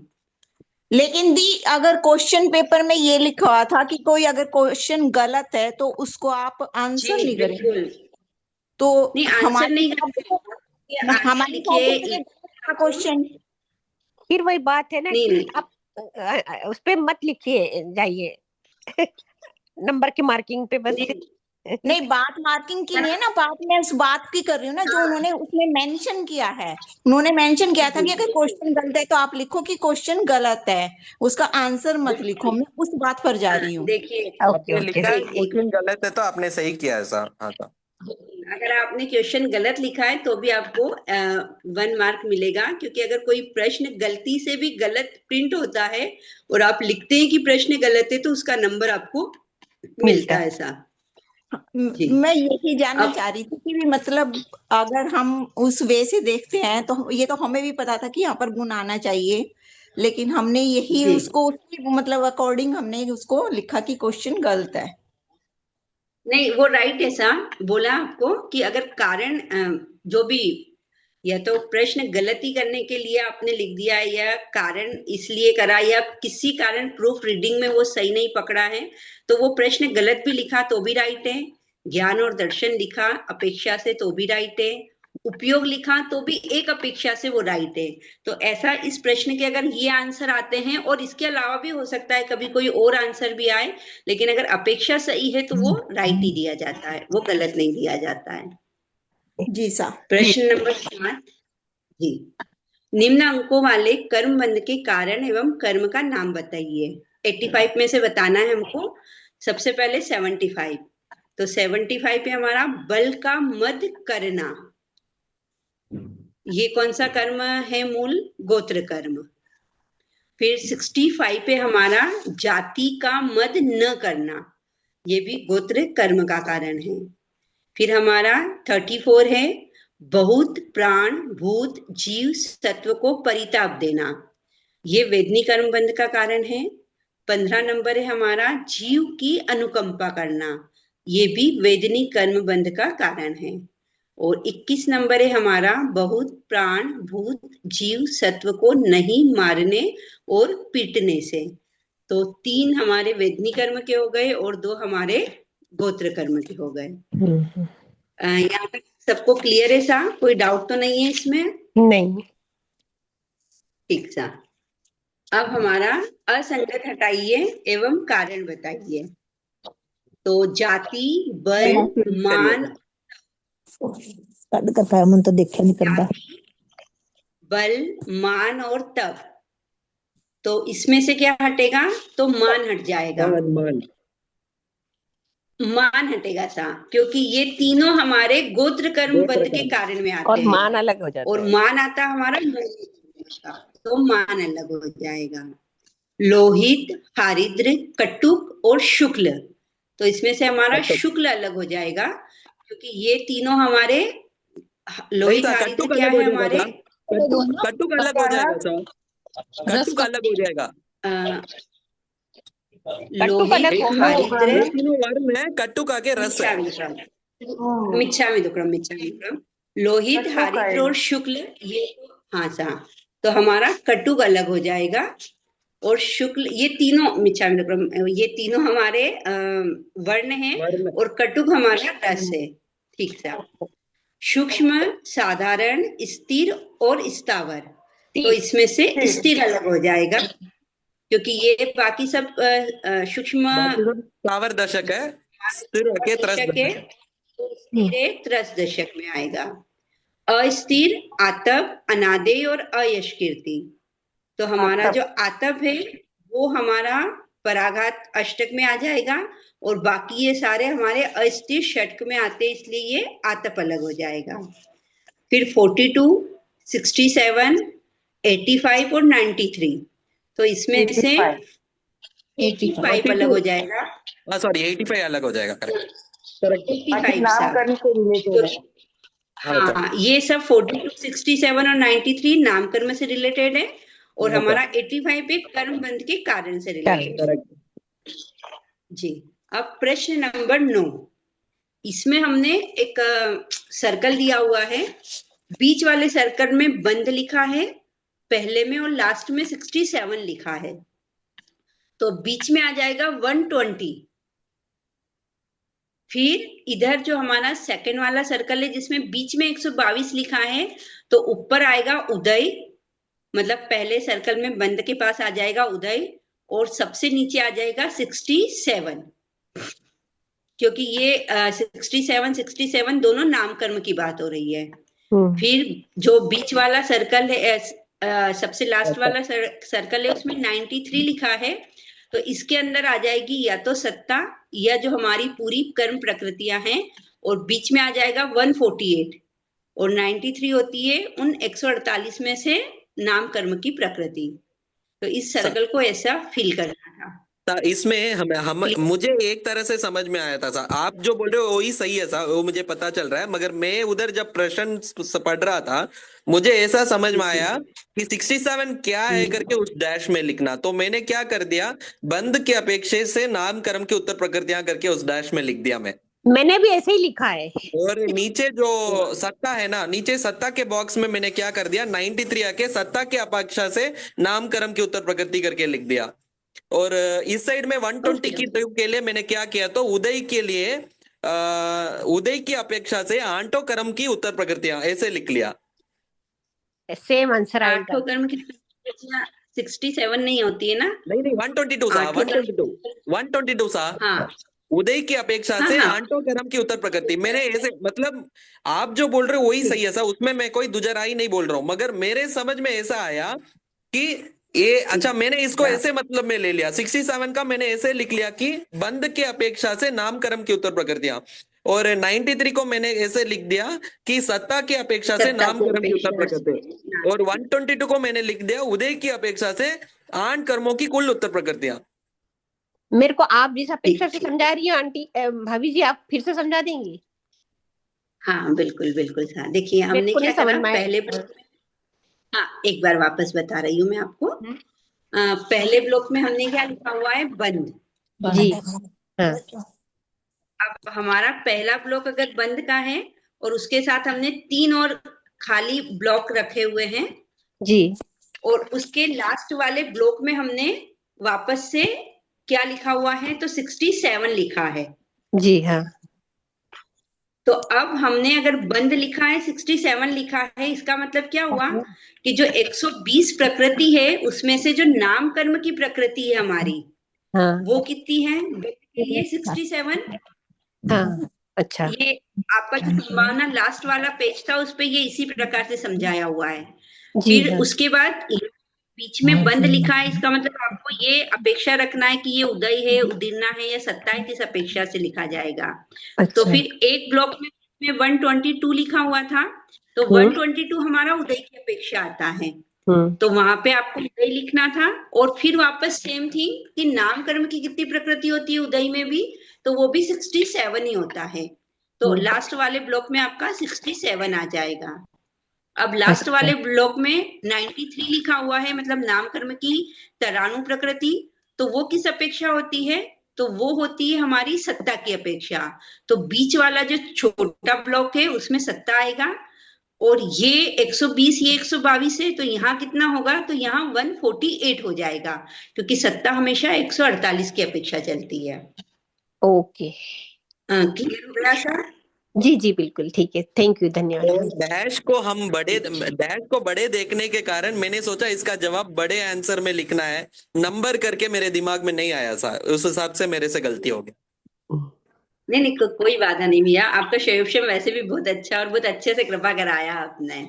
लेकिन दी अगर क्वेश्चन पेपर में ये लिखा हुआ था कि कोई अगर क्वेश्चन गलत है तो उसको आप आंसर नहीं करेंगे, तो नहीं आंसर नहीं करेंगे, हमारी क्वेश्चन फिर वही बात है ना कि आप उस पे मत लिखिए जाइए नंबर की मार्किंग पे बस। नहीं, बात मार्किंग की नहीं है ना, बात मैं उस बात की कर रही हूँ ना जो उन्होंने उसमें मेंशन किया है। उन्होंने मेंशन किया था कि अगर क्वेश्चन गलत है तो आप लिखो कि क्वेश्चन गलत है, उसका आंसर मत लिखो। मैं उस बात पर जा रही हूँ। देखिए आपने लिखा है क्वेश्चन गलत है तो आपने सही किया ऐसा। हाँ था, अगर आपने क्वेश्चन गलत लिखा है तो भी आपको 1 मार्क मिलेगा, क्योंकि अगर कोई प्रश्न गलती से भी गलत प्रिंट होता है और आप लिखते हैं कि प्रश्न गलत है तो उसका नंबर आपको मिलता है ऐसा। मैं यही जानना चाह रही थी कि भी मतलब अगर हम उस वे से देखते हैं तो ये तो हमें भी पता था कि यहाँ पर गुण आना चाहिए, लेकिन हमने यही उसको मतलब अकॉर्डिंग हमने उसको लिखा कि क्वेश्चन गलत है। नहीं, वो राइट है सा बोला आपको कि अगर कारण जो भी, या तो प्रश्न गलती करने के लिए आपने लिख दिया या कारण इसलिए करा या किसी कारण प्रूफ रीडिंग में वो सही नहीं पकड़ा है, तो वो प्रश्न गलत भी लिखा तो भी राइट है। ज्ञान और दर्शन लिखा अपेक्षा से तो भी राइट है। उपयोग लिखा तो भी एक अपेक्षा से वो राइट है। तो ऐसा इस प्रश्न के अगर ये आंसर आते हैं, और इसके अलावा भी हो सकता है कभी कोई और आंसर भी आए, लेकिन अगर अपेक्षा सही है तो वो राइट ही दिया जाता है, वो गलत नहीं दिया जाता है। जी सा। प्रश्न नंबर 5 जी, निम्न अंकों वाले कर्म बंध के कारण एवं कर्म का नाम बताइए। 85 में से बताना है हमको। सबसे पहले 75, तो 75 पे हमारा बल का मद करना, ये कौन सा कर्म है? मूल गोत्र कर्म। फिर 65 पे हमारा जाति का मद न करना, ये भी गोत्र कर्म का कारण है। फिर हमारा 34 है बहुत प्राण भूत जीव सत्व को परिताप देना, ये वेदनी कर्म बंध का कारण है। 15 नंबर है हमारा जीव की अनुकंपा करना, ये भी वेदनी कर्म बंध का कारण है। और 21 नंबर है हमारा, बहुत प्राण भूत जीव सत्व को नहीं मारने और पीटने से। तो 3 हमारे वेदनी कर्म के हो गए और 2 हमारे गोत्र कर्म के हो गए। यहाँ तक सबको क्लियर है सा? कोई डाउट तो नहीं है इसमें? नहीं। ठीक सा। अब हमारा असंगत हटाइए एवं कारण बताइए। तो जाति, बल, मान, तो देखा नहीं करता। बल, मान और तप, तो इसमें से क्या हटेगा? तो मान हट जाएगा। मान हटेगा सा, क्योंकि ये तीनों हमारे गोत्र कर्म बंध के कारण में आते और हैं। मान अलग हो जाता और है। मान आता हमारा लोहित का, तो मान अलग हो जाएगा। लोहित, हारिद्र, कटुक और शुक्ल, तो इसमें से हमारा शुक्ल अलग हो जाएगा, क्योंकि ये तीनों हमारे लोहित हारिद्र क्या है हमारे? कटुक अलग हो जाएगा सर, कटुक अलग हो जाएगा। लोहित, हारिद्र, तीनों वर्ण है, कटुक आगे रस है। मिच्छामि दुक्कडम। लोहित, हारिद्र और शुक्ल, ये हाँ सा, तो हमारा कटुक अलग हो जाएगा। और शुक्ल, ये तीनों मिच्छामि दुक्कडम, ये तीनों हमारे वर्ण हैं और कटुक हमारा रस है। ठीक सा। सूक्ष्म, साधारण, स्थिर और स्थावर, तो इसमें से स्थिर अलग हो जाएगा, क्योंकि ये बाकी सब सूक्ष्म स्थावर दशक है, स्थिर के त्रस दशक है, तो स्थिर त्रस दशक में आएगा। अस्थिर, आतप, अनादेय और अयश कीर्ति, तो हमारा जो आतप है वो हमारा पराघात अष्टक में आ जाएगा, और बाकी ये सारे हमारे अस्थिर षटक में आते हैं, इसलिए ये आतप अलग हो जाएगा। फिर 42, 67, 85 और 93, तो इसमें से 85 अलग हो जाएगा। सॉरी 85 अलग हो जाएगा, करेक्ट। 85 नामकरण से रिलेटेड है। हाँ, ये सब 42, 67 और 93 नामकर्म से रिलेटेड है, और हमारा 85 पे कर्म बंध के कारण से रिलेटेड है। जी। अब प्रश्न नंबर 9, इसमें हमने एक सर्कल दिया हुआ है, बीच वाले सर्कल में बंध लिखा है पहले में, और लास्ट में 67 लिखा है, तो बीच में आ जाएगा 120। फिर इधर जो हमारा सेकंड वाला सर्कल है जिसमें बीच में 122 लिखा है, तो ऊपर आएगा उदय, मतलब पहले सर्कल में बंद के पास आ जाएगा उदय, और सबसे नीचे आ जाएगा 67, क्योंकि ये 67 दोनों नामकर्म की बात हो रही है। फिर जो बीच वाला सर्कल है, सबसे लास्ट वाला सर्कल है, उसमें 93 लिखा है, तो इसके अंदर आ जाएगी या तो सत्ता, या जो हमारी पूरी कर्म प्रकृतियां हैं, और बीच में आ जाएगा 148, और 93 होती है उन 148 में से नाम कर्म की प्रकृति। तो इस सर्कल को ऐसा फिल करना था। इसमें हम मुझे एक तरह से समझ में आया था सर, आप जो बोल रहे हो वही सही है सर, वो मुझे पता चल रहा है, मगर मैं उधर जब प्रश्न पढ़ रहा था मुझे ऐसा समझ में आया कि 67 क्या है करके उस डैश में लिखना, तो मैंने क्या कर दिया, बंद के अपेक्षा से नाम कर्म की उत्तर प्रकृतियां करके उस डैश में लिख दिया। मैंने भी ऐसे ही लिखा है। और नीचे जो सत्ता है ना, नीचे सत्ता के बॉक्स में मैंने क्या कर दिया, 93 आके सत्ता के अपेक्षा से नाम कर्म की उत्तर प्रकृति करके लिख दिया। और इस साइड में 120 की ट्रिप के लिए मैंने क्या किया, तो उदय के लिए उदय की अपेक्षा से आंटो कर्म की उत्तर प्रकृतियां ऐसे लिख लिया। सेम आंसर आएगा। आठों कर्म की 67 नहीं होती है ना? नहीं 122 सा, 122 सा। हाँ, उदय की अपेक्षा से आंटो कर्म की उत्तर प्रकृति, मैंने ऐसे, मतलब आप जो बोल रहे हो वही सही है सर, उसमें मैं कोई दुजराई नहीं बोल रहा हूं, मगर मेरे समझ में ऐसा आया कि ये अच्छा, मैंने इसको ऐसे मतलब में ले लिया, 67 का मैंने ऐसे लिख लिया कि बंद के अपेक्षा से नाम कर्म की उत्तर प्रकृतियां, और 93 को मैंने ऐसे लिख दिया कि सत्ता की अपेक्षा से नाम कर्म की उत्तर प्रकृति, और 122 को मैंने लिख दिया उदय की अपेक्षा से आठ कर्मों की कुल उत्तर प्रकृतियां। मेरे को आप जिस अपेक्षा से समझा रही हो आंटी, भाभी जी आप फिर से समझा देंगी? हाँ बिल्कुल बिल्कुल सर। देखिए हमने क्या करा पहले, हाँ एक बार वापस बता रही हूँ मैं आपको। पहले ब्लॉक में हमने क्या लिखा हुआ है, बंद जी। अब हमारा पहला ब्लॉक अगर बंद का है और उसके साथ हमने 3 और खाली ब्लॉक रखे हुए हैं जी, और उसके लास्ट वाले ब्लॉक में हमने वापस से क्या लिखा हुआ है, तो 67 लिखा है। जी हाँ, तो अब हमने अगर बंद लिखा है 67 लिखा है, इसका मतलब क्या हुआ कि जो 120 प्रकृति है उसमें से जो नाम कर्म की प्रकृति है हमारी, हाँ, वो कितनी है बंद के लिए 67। हाँ, अच्छा, ये आपका जो संभावना लास्ट वाला पेज था उस पे ये इसी प्रकार से समझाया हुआ है। जी फिर हाँ, उसके बाद बीच में बंद लिखा है, इसका मतलब आपको ये अपेक्षा रखना है कि ये उदय है, उदीर्णा है या सत्ता है, किस अपेक्षा से लिखा जाएगा। तो अच्छा, फिर एक ब्लॉक में 122 लिखा हुआ था, तो 122 हमारा उदय की अपेक्षा आता है, तो वहां पे आपको उदय लिखना था। और फिर वापस सेम थी कि नाम कर्म की कितनी प्रकृति होती है उदय में भी, तो वो भी 67 ही होता है। तो लास्ट वाले ब्लॉक में आपका 67 आ जाएगा। अब लास्ट वाले ब्लॉक में 93 लिखा हुआ है, मतलब नाम कर्म की तराणु प्रकृति, तो वो किस अपेक्षा होती है, तो वो होती है हमारी सत्ता की अपेक्षा। तो बीच वाला जो छोटा ब्लॉक है उसमें सत्ता आएगा, और ये 120 ये 122 है, तो यहाँ कितना होगा, तो यहाँ 148 हो जाएगा, क्योंकि सत्ता हमेशा 148 की अपेक्षा चलती है। ओके, क्लियर हो गया सर? जी जी बिल्कुल ठीक है, थैंक यू, धन्यवाद। और डैश को बड़े देखने के कारण मैंने सोचा इसका जवाब बड़े आंसर में लिखना है, नंबर करके मेरे दिमाग में नहीं आया था, उस हिसाब से मेरे से गलती हो गई। नहीं, कोई बाधा नहीं भैया, आपका शयोपशम वैसे भी बहुत अच्छा और बहुत अच्छे से कृपा कराया आपने।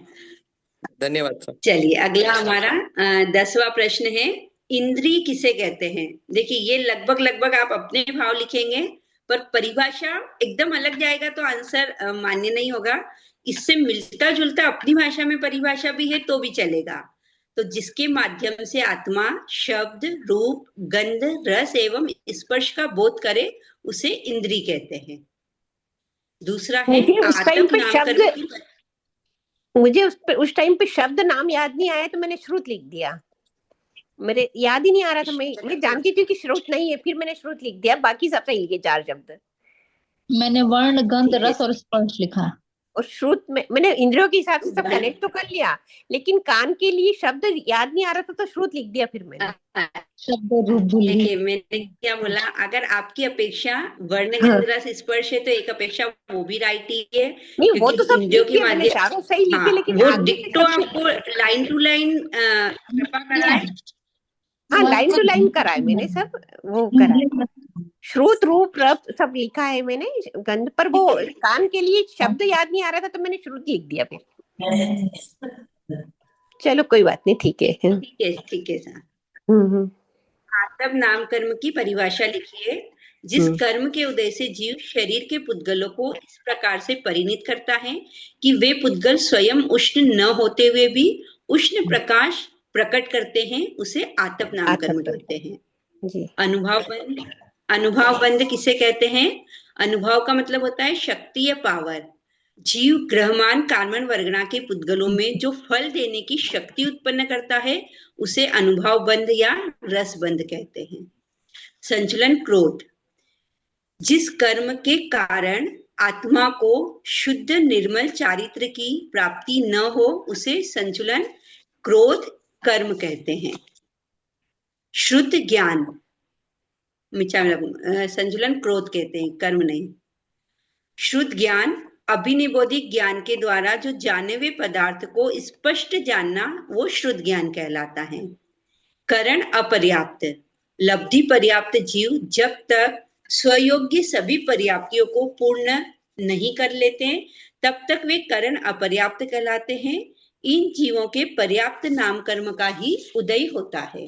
धन्यवाद सर। चलिए अगला हमारा 10वां प्रश्न है, इंद्रिय किसे कहते हैं। देखिए ये लगभग आप अपने भाव लिखेंगे, पर परिभाषा एकदम अलग जाएगा तो आंसर मान्य नहीं होगा। इससे मिलता जुलता अपनी भाषा में परिभाषा भी है तो भी चलेगा। तो जिसके माध्यम से आत्मा शब्द, रूप, गंध, रस एवं स्पर्श का बोध करे उसे इंद्रिय कहते हैं। दूसरा है मुझे उस टाइम आत्म पे नाम शब्द कर्म की, मुझे उस टाइम पे शब्द नाम याद नहीं आया तो मैंने श्रुत लिख दिया, मेरे याद ही नहीं आ रहा था। मैं जानती थी कि श्रुत नहीं है, फिर मैंने श्रुत लिख दिया, बाकी सब सही लिखे 4 शब्द। मैंने वर्ण, गंध, रस और स्पर्श लिखा, और श्रुत में मैंने इंद्रियों के हिसाब से सब कनेक्ट तो कर लिया, लेकिन कान के लिए शब्द याद नहीं आ रहा था तो श्रुत लिख दिया फिर मैंने। शब्द, रूप भूल गई। देखिए मैंने क्या बोला, अगर आपकी अपेक्षा वर्ण, गंध, रस, स्पर्श है तो एक अपेक्षा वो भी राइट ही है, नहीं वो तो सब इंद्रियों लिख के दिया मैंने, माध्यम, चारों सही लिखे, लेकिन वो आगे से डिक्टो सब आपको लाइन टू लाइन कृपा कराए। हाँ लाइन टू लाइन करा है मैंने, सब वो करा है, श्रुत, रूप, रस सब लिखा है मैंने, गंध पर वो कान के लिए शब्द याद नहीं आ रहा था तो मैंने श्रुत लिख दिया फिर। चलो कोई बात नहीं, ठीक है ठीक है सर। आत्म नाम कर्म की परिभाषा लिखिए। जिस कर्म के उदय से जीव शरीर के पुद्गलों को इस प्रकार से परिणित करता है कि वे पुद्गल स्वयं उष्ण न होते हुए भी उष्ण प्रकाश प्रकट करते हैं, उसे आत्म नाम कर्म कहते हैं। अनुभव बंध किसे कहते हैं। अनुभव का मतलब होता है शक्ति या पावर। जीव ग्रहमान कार्बन वर्गणा के पुद्गलों में जो फल देने की शक्ति उत्पन्न करता है उसे अनुभव बंध या रस बंध कहते हैं। संचलन क्रोध, जिस कर्म के कारण आत्मा को शुद्ध निर्मल चारित्र की प्राप्ति न हो उसे संचलन क्रोध कर्म कहते हैं। शुद्ध ज्ञान, संचलन क्रोध कहते हैं, कर्म नहीं। शुद्ध ज्ञान अभिनिबोधिक ज्ञान के द्वारा जो जाने हुए पदार्थ को स्पष्ट जानना वो शुद्ध ज्ञान कहलाता है। करण अपर्याप्त, लब्धि पर्याप्त जीव जब तक स्वयोग्य सभी पर्याप्तियों को पूर्ण नहीं कर लेते तब तक वे करण अपर्याप्त कहलाते हैं। इन जीवों के पर्याप्त नाम कर्म का ही उदय होता है।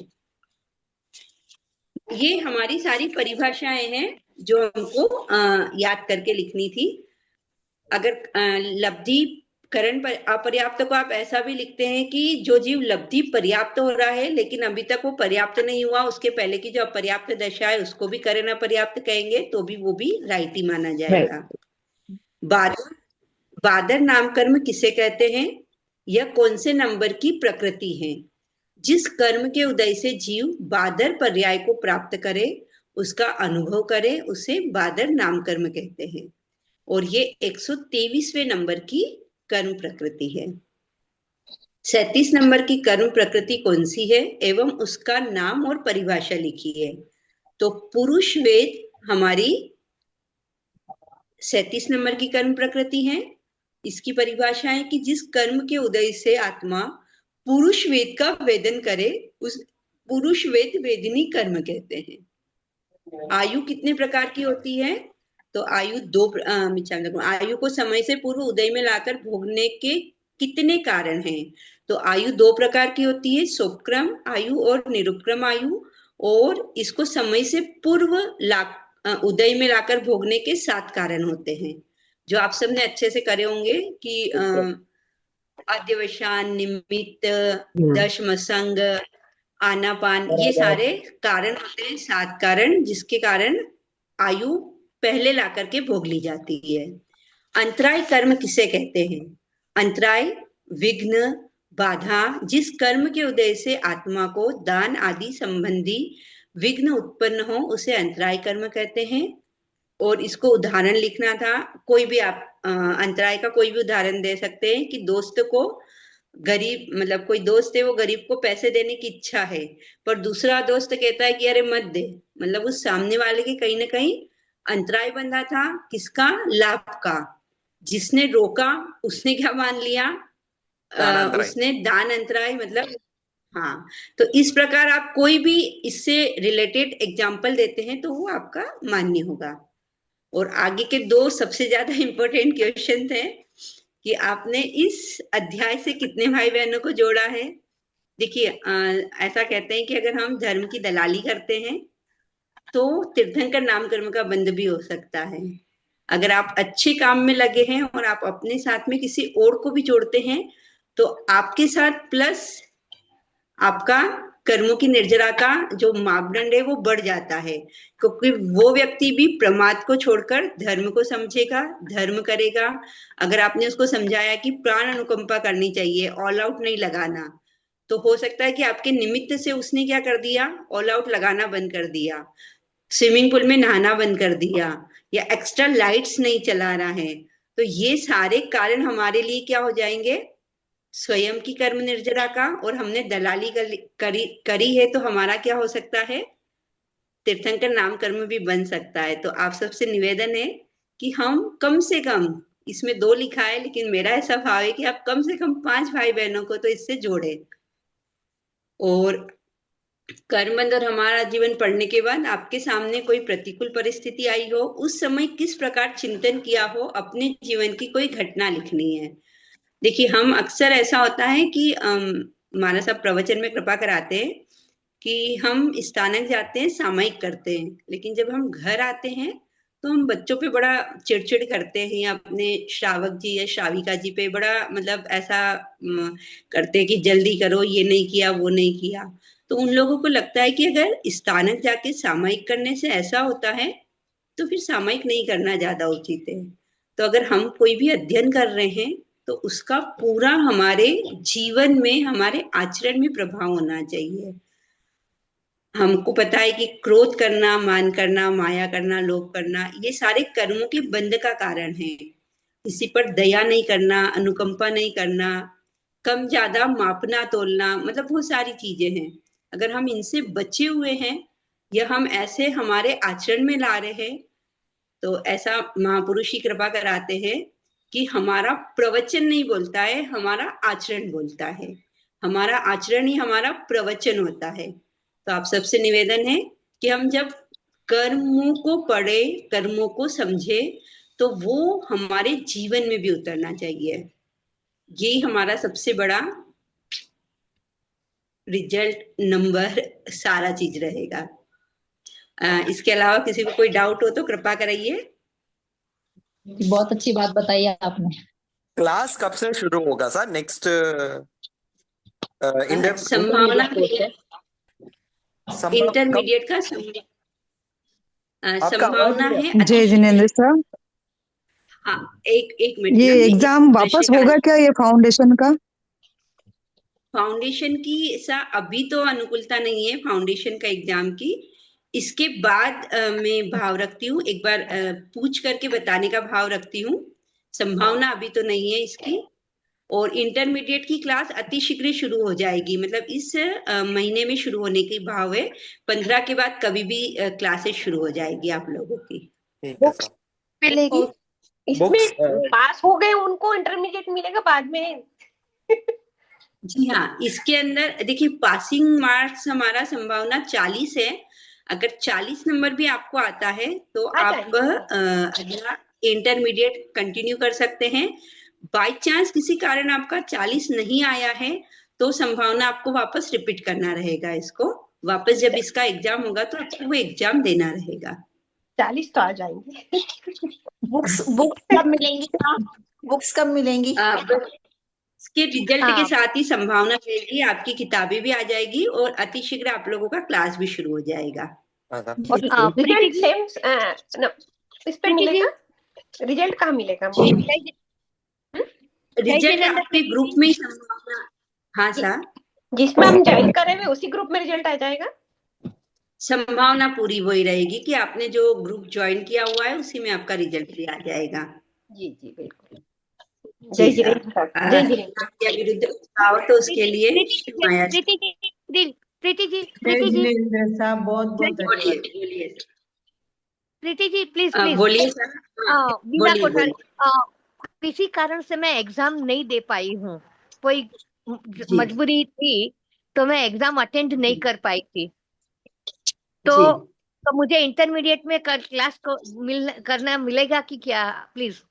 ये हमारी सारी परिभाषाएं हैं जो हमको याद करके लिखनी थी। अगर लब्धि करण पर अपर्याप्त को आप ऐसा भी लिखते हैं कि जो जीव लब्धि पर्याप्त हो रहा है लेकिन अभी तक वो पर्याप्त नहीं हुआ, उसके पहले की जो अपर्याप्त दशा है उसको भी करण अपर्याप्त कहेंगे तो भी वो भी राइट ही माना जाएगा। बादर नाम कर्म किसे कहते हैं। यह कौन से नंबर की प्रकृति है। जिस कर्म के उदय से जीव बादर पर्याय को प्राप्त करे उसका अनुभव करे, उसे बादर नाम कर्म कहते हैं। और ये 123वें नंबर की कर्म प्रकृति है। 37 नंबर की कर्म प्रकृति कौन सी है एवं उसका नाम और परिभाषा लिखी है। तो पुरुष वेद हमारी 37 नंबर की कर्म प्रकृति है। इसकी परिभाषा है कि जिस कर्म के उदय से आत्मा पुरुष वेद का वेदन करे, उस पुरुष वेद वेदिनी कर्म कहते हैं। आयु कितने प्रकार की होती है? तो आयु आयु को समय से पूर्व उदय में लाकर भोगने के कितने कारण हैं? तो आयु 2 प्रकार की होती है, सोपक्रम आयु और निरुपक्रम आयु। और इसको समय से पूर्व उदय में लाकर भोगने के 7 कारण होते हैं, जो आप सबने अच्छे से करे होंगे कि आद्यवसान, निमित्त, दशम संग, आनापान, ये सारे कारण होते हैं, 7 कारण, जिसके कारण आयु पहले ला करके भोग ली जाती है। अंतराय कर्म किसे कहते हैं? अंतराय, विघ्न, बाधा, जिस कर्म के उदय से आत्मा को दान आदि संबंधी विघ्न उत्पन्न हो, उसे अंतराय कर्म कहते हैं। और इसको उदाहरण लिखना था, कोई भी आप अंतराय का कोई भी उदाहरण दे सकते हैं कि दोस्त को गरीब, मतलब कोई दोस्त है, वो गरीब को पैसे देने की इच्छा है, पर दूसरा दोस्त कहता है कि अरे मत दे, मतलब उस सामने वाले के कहीं ना कहीं अंतराय बंधा था। किसका? लाभ का। जिसने रोका उसने क्या मान लिया? उसने दान अंतराय, मतलब हाँ। तो इस प्रकार आप कोई भी इससे रिलेटेड एग्जाम्पल देते हैं तो वो आपका मान्य होगा। और आगे के 2 सबसे ज्यादा इंपॉर्टेंट क्वेश्चन थे कि आपने इस अध्याय से कितने भाई बहनों को जोड़ा है। देखिए, ऐसा कहते हैं कि अगर हम धर्म की दलाली करते हैं तो तीर्थंकर नाम कर्म का बंध भी हो सकता है। अगर आप अच्छे काम में लगे हैं और आप अपने साथ में किसी और को भी जोड़ते हैं तो आपके साथ प्लस आपका कर्मों की निर्जरा का जो मापदंड है वो बढ़ जाता है, क्योंकि वो व्यक्ति भी प्रमाद को छोड़कर धर्म को समझेगा, धर्म करेगा। अगर आपने उसको समझाया कि प्राण अनुकंपा करनी चाहिए, ऑल आउट नहीं लगाना, तो हो सकता है कि आपके निमित्त से उसने क्या कर दिया? ऑल आउट लगाना बंद कर दिया, स्विमिंग पूल में नहाना बंद कर दिया, या एक्स्ट्रा लाइट्स नहीं चला रहा है। तो ये सारे कारण हमारे लिए क्या हो जाएंगे? स्वयं की कर्म निर्जरा का। और हमने दलाली करी है तो हमारा क्या हो सकता है? तीर्थंकर नाम कर्म भी बन सकता है। तो आप सबसे निवेदन है कि हम कम से कम, इसमें 2 लिखा है लेकिन मेरा ऐसा भाव है कि आप कम से कम 5 भाई बहनों को तो इससे जोड़े। और कर्मबंध और हमारा जीवन पढ़ने के बाद आपके सामने कोई प्रतिकूल परिस्थिति आई हो, उस समय किस प्रकार चिंतन किया हो, अपने जीवन की कोई घटना लिखनी है। देखिए, हम अक्सर ऐसा होता है कि मानस साहब प्रवचन में कृपा कराते हैं कि हम स्थानक जाते हैं, सामयिक करते हैं, लेकिन जब हम घर आते हैं तो हम बच्चों पे बड़ा चिड़चिड़ करते हैं, या अपने श्रावक जी या श्राविका जी पे बड़ा मतलब ऐसा करते हैं कि जल्दी करो, ये नहीं किया, वो नहीं किया। तो उन लोगों को लगता है कि अगर स्थानक जाके सामयिक करने से ऐसा होता है तो फिर सामयिक नहीं करना ज्यादा उचित है। तो अगर हम कोई भी अध्ययन कर रहे हैं तो उसका पूरा हमारे जीवन में, हमारे आचरण में प्रभाव होना चाहिए। हमको पता है कि क्रोध करना, मान करना, माया करना, लोभ करना, ये सारे कर्मों के बंध का कारण है। किसी पर दया नहीं करना, अनुकंपा नहीं करना, कम ज्यादा मापना तोलना, मतलब बहुत सारी चीजें हैं। अगर हम इनसे बचे हुए हैं या हम ऐसे हमारे आचरण में ला रहे हैं तो ऐसा महापुरुष ही कृपा कराते हैं कि हमारा प्रवचन नहीं बोलता है, हमारा आचरण बोलता है। हमारा आचरण ही हमारा प्रवचन होता है। तो आप सबसे निवेदन है कि हम जब कर्मों को पढ़े, कर्मों को समझे, तो वो हमारे जीवन में भी उतरना चाहिए। यही हमारा सबसे बड़ा रिजल्ट नंबर सारा चीज रहेगा। इसके अलावा किसी को कोई डाउट हो तो कृपा कराइए। बहुत अच्छी बात बताई आपने। क्लास कब से शुरू होगा सर? नेक्स्ट संभावना इंटरमीडिएट का संभावना है। जय जिनेंद्र सर, हाँ, एक मिनट। ये एग्जाम वापस होगा क्या, ये फाउंडेशन का? फाउंडेशन की ऐसा अभी तो अनुकूलता नहीं है फाउंडेशन का एग्जाम की, इसके बाद मैं भाव रखती हूँ, एक बार पूछ करके बताने का भाव रखती हूँ। संभावना अभी तो नहीं है इसकी। और इंटरमीडिएट की क्लास अति शीघ्र शुरू हो जाएगी, मतलब इस महीने में शुरू होने की भाव है। 15 के बाद कभी भी क्लासेस शुरू हो जाएगी आप लोगों की। ठीक है सर। मिलेगी इसमें बुक्स पास हो गए उनको इंटरमीडिएट मिलेगा बाद में। जी हाँ, इसके अंदर देखिए पासिंग मार्क्स हमारा संभावना 40 है। अगर 40 नंबर भी आपको आता है तो आप अगला इंटरमीडिएट कंटिन्यू कर सकते हैं। बाय चांस किसी कारण आपका 40 नहीं आया है तो संभावना आपको वापस रिपीट करना रहेगा। इसको वापस जब इसका एग्जाम होगा तो आपको वो एग्जाम देना रहेगा। 40 तो आ जाएंगे। बुक्स कब मिलेंगी? बुक्स कब मिलेंगी? इसके रिजल्ट के साथ ही संभावना रहेगी, आपकी किताबें भी आ जाएगी और अति शीघ्र आप लोगों का क्लास भी शुरू हो जाएगा। रिजल्ट सेम इस पे मिलेगा? रिजल्ट कहाँ मिलेगा? रिजल्ट आपके ग्रुप में ही संभावना। हाँ सर, जिसमें हम ज्वाइन कर रहे हैं उसी ग्रुप में रिजल्ट आ जाएगा? संभावना पूरी वही रहेगी कि आपने जो ग्रुप ज्वाइन किया हुआ है उसी में आपका रिजल्ट भी आ जाएगा। जी जी बिल्कुल। जय जिनेंद्र सर। जय जिनेंद्र। विरुद्ध उत्साह तो उसके लिए प्रीति जी जिनेंद्र साहब बहुत बहुत धन्यवाद। बोलिए प्रीति जी प्लीज बोलिए सर। वीजा कोठारी, किसी कारण से मैं एग्जाम नहीं दे पाई हूँ, कोई मजबूरी थी तो मैं एग्जाम अटेंड नहीं कर पाई थी। तो मुझे इंटरमीडिएट में क्लास को करना मिलेगा कि क्या? प्लीज